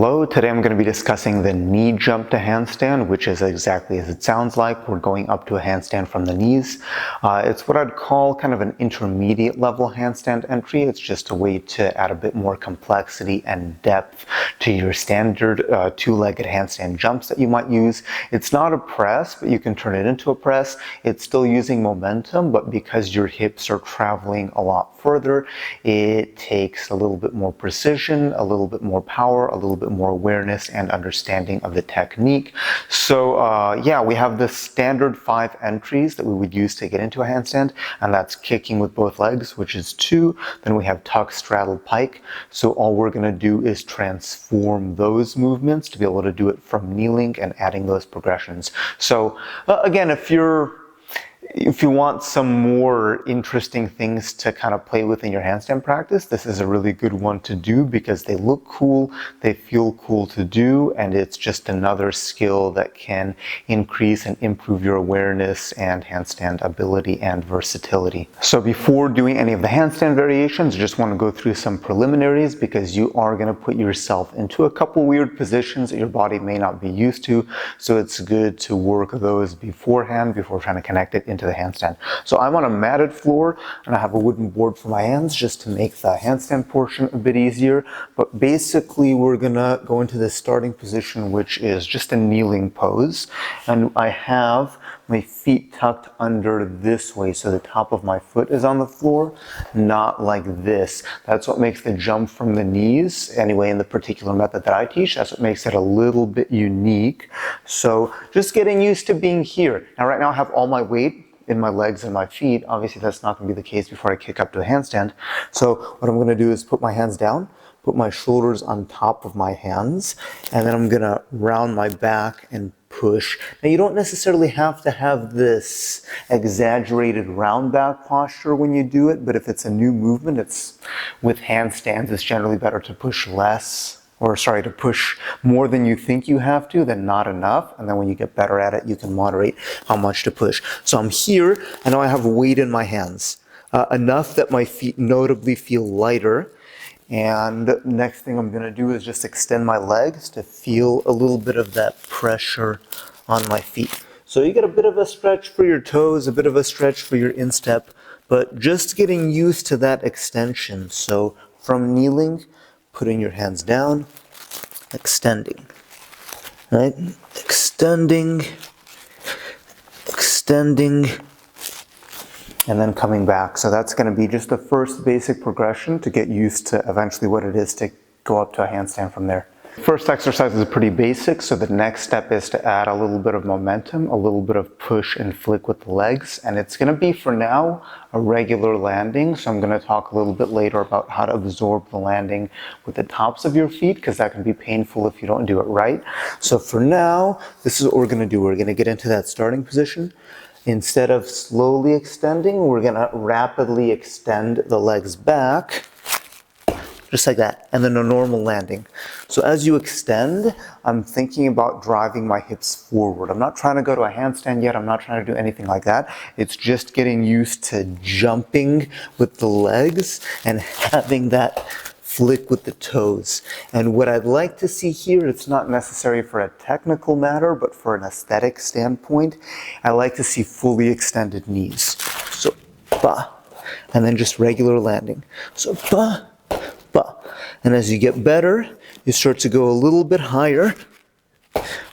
Hello, today I'm going to be discussing the knee jump to handstand, which is exactly as it sounds like. We're going up to a handstand from the knees. It's what I'd call kind of an intermediate level handstand entry. It's just a way to add a bit more complexity and depth to your standard two-legged handstand jumps that you might use. It's not a press, but you can turn it into a press. It's still using momentum, but because your hips are traveling a lot further, it takes a little bit more precision, a little bit more power, a little bit more awareness and understanding of the technique. So yeah, we have the standard 5 entries that we would use to get into a handstand, and that's kicking with both legs, which is 2. Then we have tuck, straddle, pike. So all we're going to do is transform those movements to be able to do it from kneeling and adding those progressions. So again, if you want some more interesting things to kind of play with in your handstand practice, this is a really good one to do because they look cool, they feel cool to do, and it's just another skill that can increase and improve your awareness and handstand ability and versatility. So before doing any of the handstand variations, I just want to go through some preliminaries because you are going to put yourself into a couple weird positions that your body may not be used to. So it's good to work those beforehand before trying to connect it into the handstand. So I'm on a matted floor and I have a wooden board for my hands just to make the handstand portion a bit easier. But basically we're gonna go into this starting position, which is just a kneeling pose. And I have my feet tucked under this way, so the top of my foot is on the floor, not like this. That's what makes the jump from the knees, anyway, in the particular method that I teach, that's what makes it a little bit unique. So just getting used to being here. Now right now I have all my weight in my legs and my feet. Obviously that's not going to be the case before I kick up to a handstand. So what I'm going to do is put my hands down, put my shoulders on top of my hands, and then I'm going to round my back and push. Now you don't necessarily have to have this exaggerated round back posture when you do it, but if it's a new movement, it's with handstands, it's generally better to push less, or sorry, to push more than you think you have to than not enough. And then when you get better at it, you can moderate how much to push. So I'm here, and now I have weight in my hands, enough that my feet notably feel lighter. And next thing I'm gonna do is just extend my legs to feel a little bit of that pressure on my feet. So you get a bit of a stretch for your toes, a bit of a stretch for your instep, but just getting used to that extension. So from kneeling, putting your hands down, extending, right? Extending, and then coming back. So that's going to be just the first basic progression to get used to eventually what it is to go up to a handstand from there. First exercise is pretty basic, so the next step is to add a little bit of momentum, a little bit of push and flick with the legs, and it's going to be, for now, a regular landing. So I'm going to talk a little bit later about how to absorb the landing with the tops of your feet, because that can be painful if you don't do it right. So for now, this is what we're going to do. We're going to get into that starting position. Instead of slowly extending, we're going to rapidly extend the legs back, just like that, and then a normal landing. So as you extend, I'm thinking about driving my hips forward. I'm not trying to go to a handstand yet. I'm not trying to do anything like that. It's just getting used to jumping with the legs and having that flick with the toes. And what I'd like to see here, it's not necessary for a technical matter, but for an aesthetic standpoint, I like to see fully extended knees. So, ba, and then just regular landing. So, ba, ba. And as you get better, you start to go a little bit higher,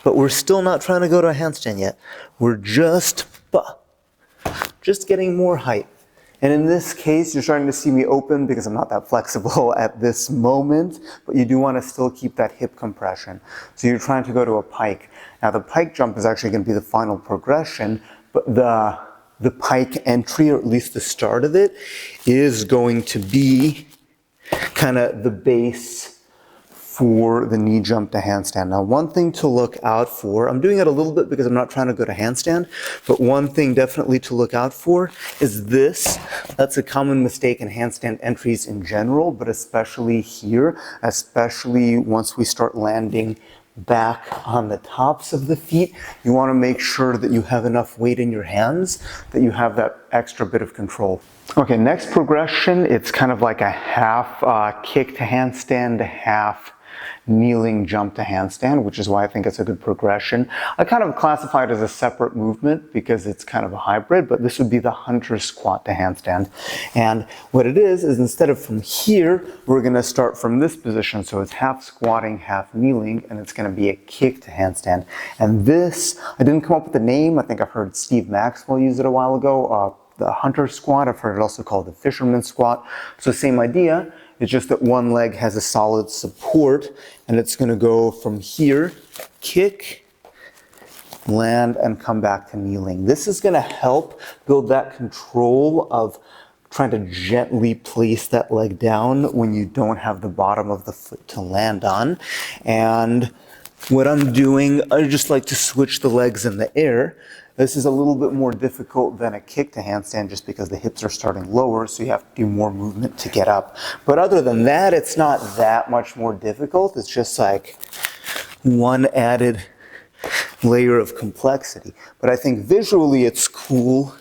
but we're still not trying to go to a handstand yet. We're just, ba, just getting more height. And in this case, you're starting to see me open because I'm not that flexible at this moment, but you do want to still keep that hip compression. So you're trying to go to a pike. Now the pike jump is actually going to be the final progression, but the pike entry, or at least the start of it, is going to be kind of the base for the knee jump to handstand. Now, one thing to look out for, I'm doing it a little bit because I'm not trying to go to handstand, but one thing definitely to look out for is this. That's a common mistake in handstand entries in general, but especially here, especially once we start landing back on the tops of the feet, you want to make sure that you have enough weight in your hands, that you have that extra bit of control. Okay, next progression, it's kind of like a half kick to handstand, half kneeling jump to handstand, which is why I think it's a good progression. I kind of classify it as a separate movement because it's kind of a hybrid, but this would be the hunter squat to handstand. And what it is instead of from here, we're going to start from this position. So it's half squatting, half kneeling, and it's going to be a kick to handstand. And this, I didn't come up with the name. I think I've heard Steve Maxwell use it a while ago. The hunter squat, I've heard it also called the fisherman squat. So same idea, it's just that one leg has a solid support, and it's going to go from here, kick, land, and come back to kneeling. This is going to help build that control of trying to gently place that leg down when you don't have the bottom of the foot to land on. And what I'm doing, I just like to switch the legs in the air. This is a little bit more difficult than a kick to handstand just because the hips are starting lower, so you have to do more movement to get up. But other than that, it's not that much more difficult. It's just like one added layer of complexity. But I think visually it's cool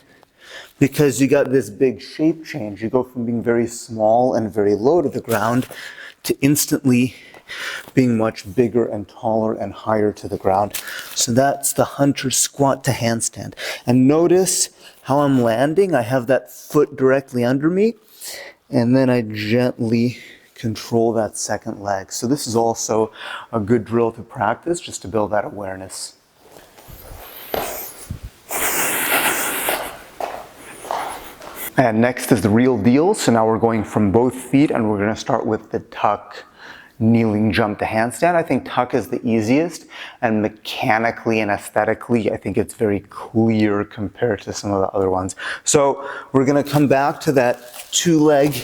because you got this big shape change. You go from being very small and very low to the ground to instantly being much bigger and taller and higher to the ground. So that's the hunter squat to handstand. And notice how I'm landing. I have that foot directly under me, and then I gently control that second leg. So this is also a good drill to practice just to build that awareness. And next is the real deal. So now we're going from both feet, and we're going to start with the tuck kneeling jump to handstand. I think tuck is the easiest, and mechanically and aesthetically, I think it's very clear compared to some of the other ones. So we're going to come back to that two-leg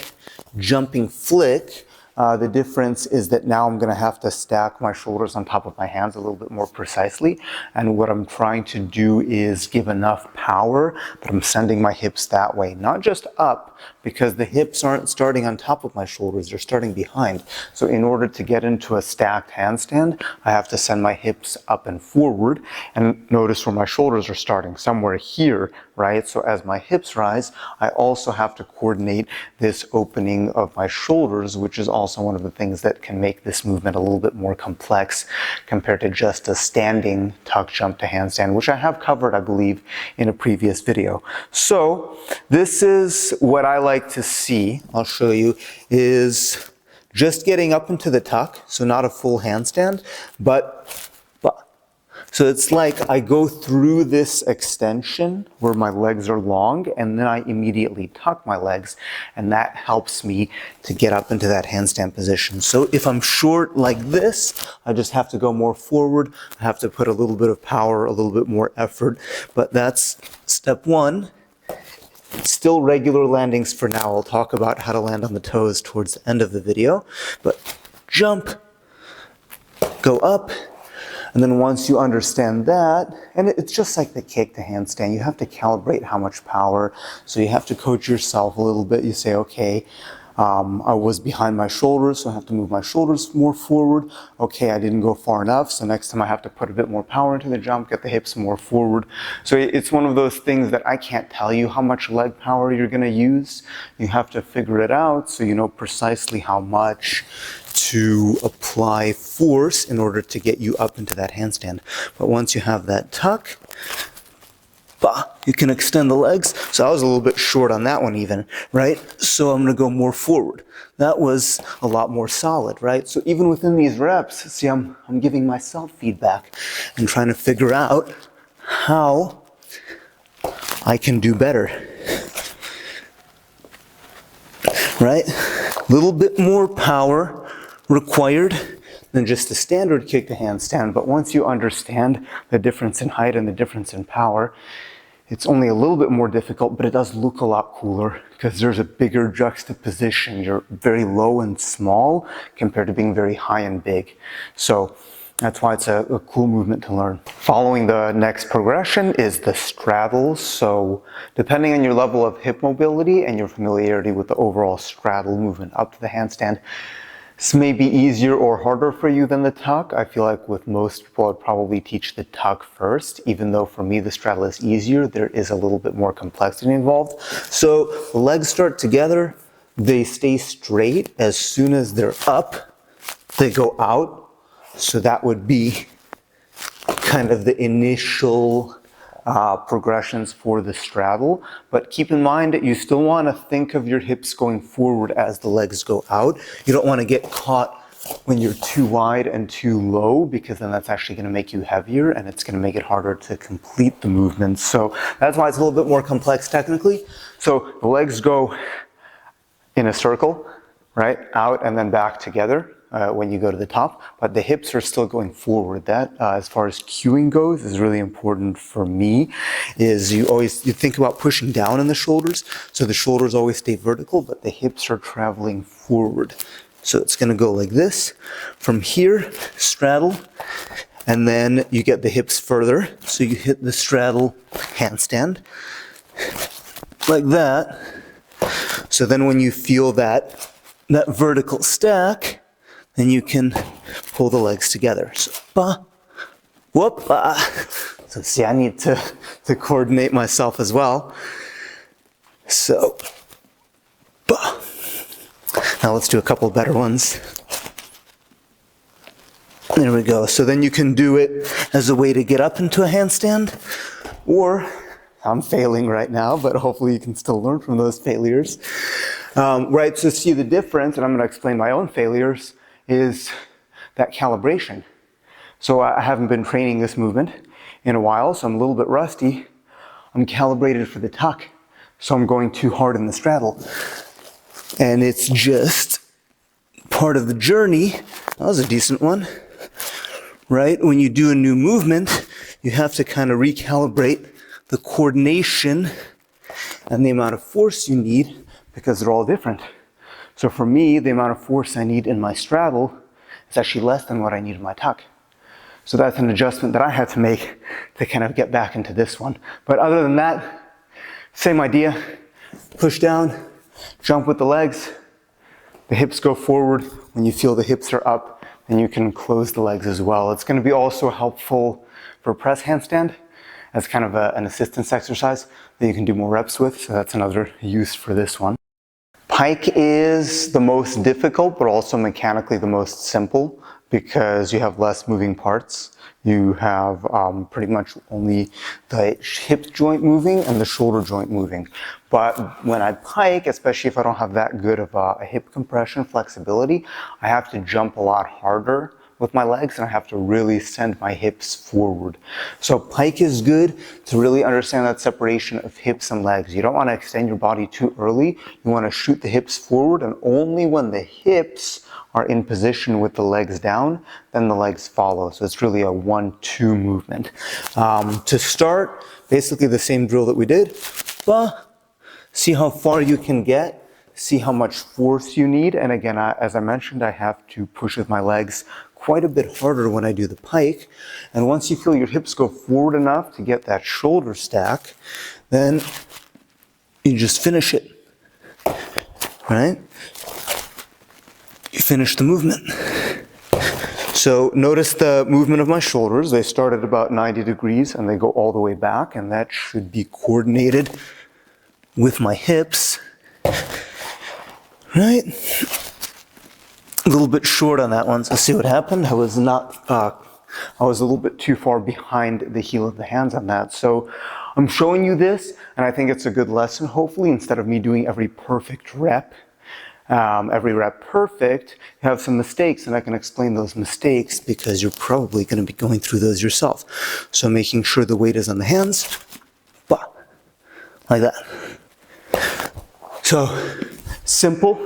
jumping flick. The difference is that now I'm going to have to stack my shoulders on top of my hands a little bit more precisely. And what I'm trying to do is give enough power that I'm sending my hips that way, not just up, because the hips aren't starting on top of my shoulders, they're starting behind. So in order to get into a stacked handstand, I have to send my hips up and forward. And notice where my shoulders are starting, somewhere here, right? So as my hips rise, I also have to coordinate this opening of my shoulders, which is also one of the things that can make this movement a little bit more complex compared to just a standing tuck jump to handstand, which I have covered, I believe, in a previous video. So this is what I like to see, I'll show you, is just getting up into the tuck, so not a full handstand, but so it's like I go through this extension where my legs are long, and then I immediately tuck my legs, and that helps me to get up into that handstand position. So if I'm short like this, I just have to go more forward. I have to put a little bit of power, a little bit more effort, but that's step one. Still regular landings for now. I'll talk about how to land on the toes towards the end of the video, but jump, go up. And then once you understand that, and it's just like the kick to handstand, you have to calibrate how much power. So you have to coach yourself a little bit. You say, okay, I was behind my shoulders, so I have to move my shoulders more forward. Okay, I didn't go far enough, so next time I have to put a bit more power into the jump, get the hips more forward. So it's one of those things that I can't tell you how much leg power you're going to use. You have to figure it out so you know precisely how much to apply force in order to get you up into that handstand. But once you have that tuck, you can extend the legs. So I was a little bit short on that one even, right? So I'm going to go more forward. That was a lot more solid, right? So even within these reps, see, I'm giving myself feedback and trying to figure out how I can do better, right? A little bit more power required than just a standard kick to handstand, but once you understand the difference in height and the difference in power, it's only a little bit more difficult, but it does look a lot cooler because there's a bigger juxtaposition. You're very low and small compared to being very high and big. So that's why it's a cool movement to learn. Following the next progression is the straddle. So depending on your level of hip mobility and your familiarity with the overall straddle movement up to the handstand, this may be easier or harder for you than the tuck. I feel like with most people, I'd probably teach the tuck first. Even though for me, the straddle is easier, there is a little bit more complexity involved. So the legs start together. They stay straight as soon as they're up. they go out. So that would be kind of the initial progressions for the straddle. But keep in mind that you still want to think of your hips going forward as the legs go out. You don't want to get caught when you're too wide and too low, because then that's actually going to make you heavier and it's going to make it harder to complete the movement. So that's why it's a little bit more complex technically. So the legs go in a circle, right, out and then back together when you go to the top, but the hips are still going forward. That as far as cueing goes is really important for me. Is you think about pushing down in the shoulders, so the shoulders always stay vertical but the hips are traveling forward. So it's going to go like this from here, straddle, and then you get the hips further, so you hit the straddle handstand like that. So then when you feel that vertical stack, then you can pull the legs together. So, ba, whoop, ba. So see, I need to coordinate myself as well. So, ba. Now let's do a couple better ones. There we go. So then you can do it as a way to get up into a handstand, or I'm failing right now, but hopefully you can still learn from those failures. Right, so see the difference, and I'm going to explain my own failures, is that calibration. So I haven't been training this movement in a while, so I'm a little bit rusty. I'm calibrated for the tuck, so I'm going too hard in the straddle. And it's just part of the journey. That was a decent one, right? When you do a new movement, you have to kind of recalibrate the coordination and the amount of force you need, because they're all different. So for me, the amount of force I need in my straddle is actually less than what I need in my tuck. So that's an adjustment that I had to make to kind of get back into this one. But other than that, same idea. Push down, jump with the legs, the hips go forward. When you feel the hips are up, then you can close the legs as well. It's going to be also helpful for press handstand as kind of an assistance exercise that you can do more reps with. So that's another use for this one. Pike is the most difficult, but also mechanically the most simple, because you have less moving parts. You have pretty much only the hip joint moving and the shoulder joint moving. But when I pike, especially if I don't have that good of a hip compression flexibility, I have to jump a lot harder with my legs, and I have to really send my hips forward. So pike is good to really understand that separation of hips and legs. You don't want to extend your body too early. You want to shoot the hips forward, and only when the hips are in position with the legs down, then the legs follow. So it's really a 1-2 movement. To start, basically the same drill that we did. See how far you can get. See how much force you need. And again, as I mentioned, I have to push with my legs quite a bit harder when I do the pike. And once you feel your hips go forward enough to get that shoulder stack, then you just finish it, right? You finish the movement. So notice the movement of my shoulders. They start at about 90 degrees and they go all the way back, and that should be coordinated with my hips, right? A little bit short on that one, so see what happened? I was a little bit too far behind the heel of the hands on that. So I'm showing you this, and I think it's a good lesson, hopefully, instead of me doing every perfect rep. Every rep perfect, you have some mistakes, and I can explain those mistakes because you're probably going to be going through those yourself. So making sure the weight is on the hands, like that. So simple.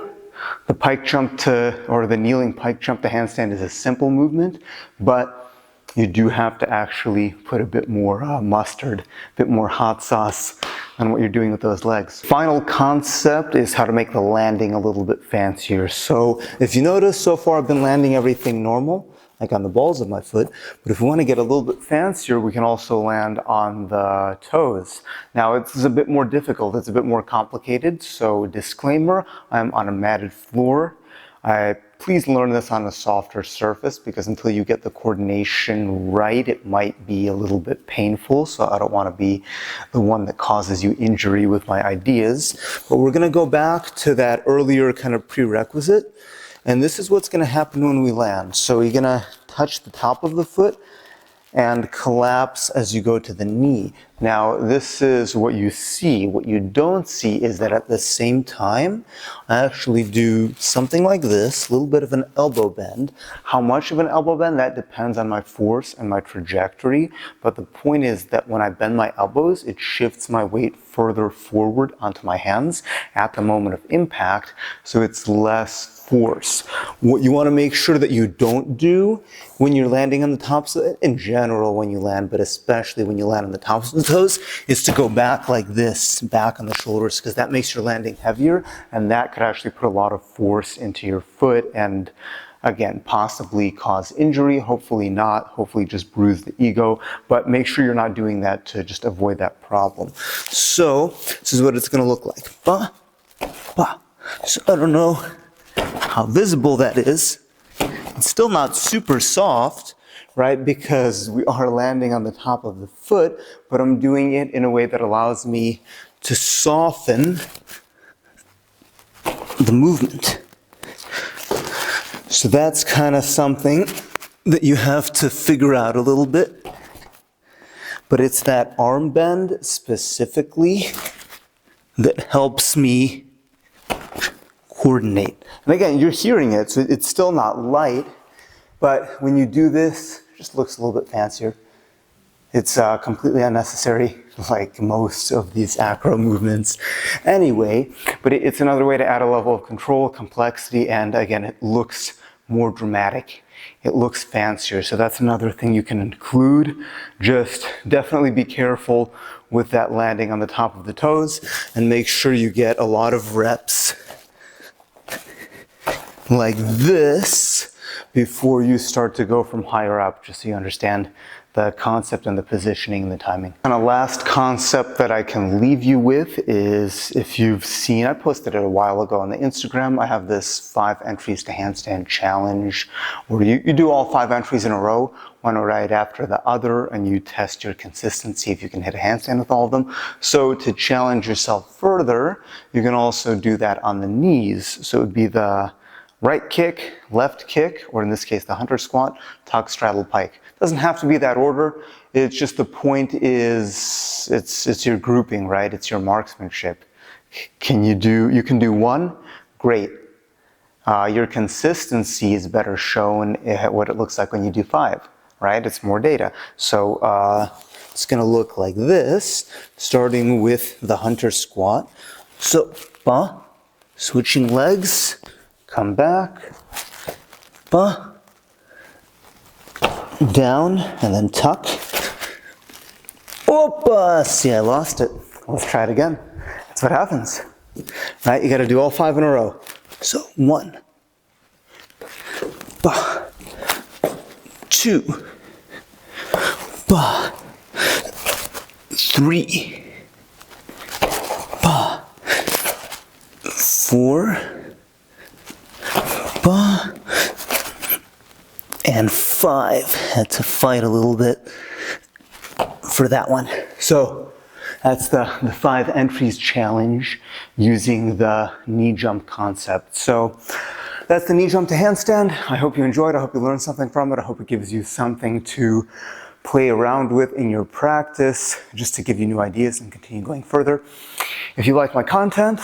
The pike jump or the kneeling pike jump to handstand is a simple movement, but you do have to actually put a bit more mustard, a bit more hot sauce on what you're doing with those legs. Final concept is how to make the landing a little bit fancier. So if you notice, so far I've been landing everything normal, like on the balls of my foot, but if we want to get a little bit fancier, we can also land on the toes. Now it's a bit more difficult, it's a bit more complicated, so disclaimer, I'm on a matted floor. Please learn this on a softer surface, because until you get the coordination right, it might be a little bit painful, so I don't want to be the one that causes you injury with my ideas. But we're going to go back to that earlier kind of prerequisite, And this is what's going to happen when we land. So you're going to touch the top of the foot and collapse as you go to the knee. Now, this is what you see. What you don't see is that at the same time, I actually do something like this, a little bit of an elbow bend. How much of an elbow bend? That depends on my force and my trajectory. But the point is that when I bend my elbows, it shifts my weight further forward onto my hands at the moment of impact, so it's less force. What you want to make sure that you don't do when you're landing on the tops, in general when you land, but especially when you land on the tops of the toes, is to go back like this, back on the shoulders, because that makes your landing heavier, and that could actually put a lot of force into your foot and, again, possibly cause injury, hopefully not, hopefully just bruise the ego, but make sure you're not doing that to just avoid that problem. So, this is what it's going to look like. Ba, ba. So I don't know how visible that is. It's still not super soft, right, because we are landing on the top of the foot, but I'm doing it in a way that allows me to soften the movement. So that's kind of something that you have to figure out a little bit. But it's that arm bend specifically that helps me coordinate. And again, you're hearing it, so it's still not light, but when you do this, it just looks a little bit fancier. It's completely unnecessary, like most of these acro movements anyway, but it's another way to add a level of control, complexity, and again, it looks more dramatic. It looks fancier, so that's another thing you can include. Just definitely be careful with that landing on the top of the toes and make sure you get a lot of reps like this before you start to go from higher up, just so you understand the concept and the positioning and the timing. And a last concept that I can leave you with is, if you've seen, I posted it a while ago on the Instagram, I have this 5 entries to handstand challenge where you do all 5 entries in a row, one right after the other, and you test your consistency if you can hit a handstand with all of them. So to challenge yourself further, you can also do that on the knees. So it would be the right kick, left kick, or in this case the hunter squat, tuck, straddle, pike. Doesn't have to be that order. It's just, the point is, it's your grouping, right? It's your marksmanship. You can do 1, great. Your consistency is better shown at what it looks like when you do 5, right? It's more data. So it's gonna look like this, starting with the hunter squat. So, switching legs, come back, down, and then tuck. Opa! See, I lost it. Let's try it again. That's what happens. Right? You gotta do all 5 in a row. So, 1, 2, 3, 4, and 5. Had to fight a little bit for that one. So that's the 5 entries challenge using the knee jump concept. So that's the knee jump to handstand. I hope you enjoyed. I hope you learned something from it. I hope it gives you something to play around with in your practice, just to give you new ideas and continue going further. If you like my content,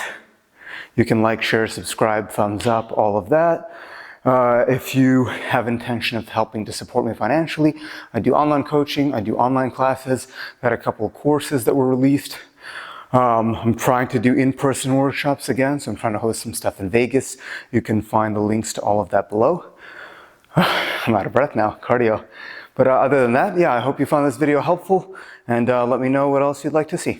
you can like, share, subscribe, thumbs up, all of that. If you have intention of helping to support me financially, I do online coaching, I do online classes, got a couple of courses that were released. I'm trying to do in-person workshops again, so I'm trying to host some stuff in Vegas. You can find the links to all of that below. I'm out of breath now, cardio. But other than that, yeah, I hope you found this video helpful, and let me know what else you'd like to see.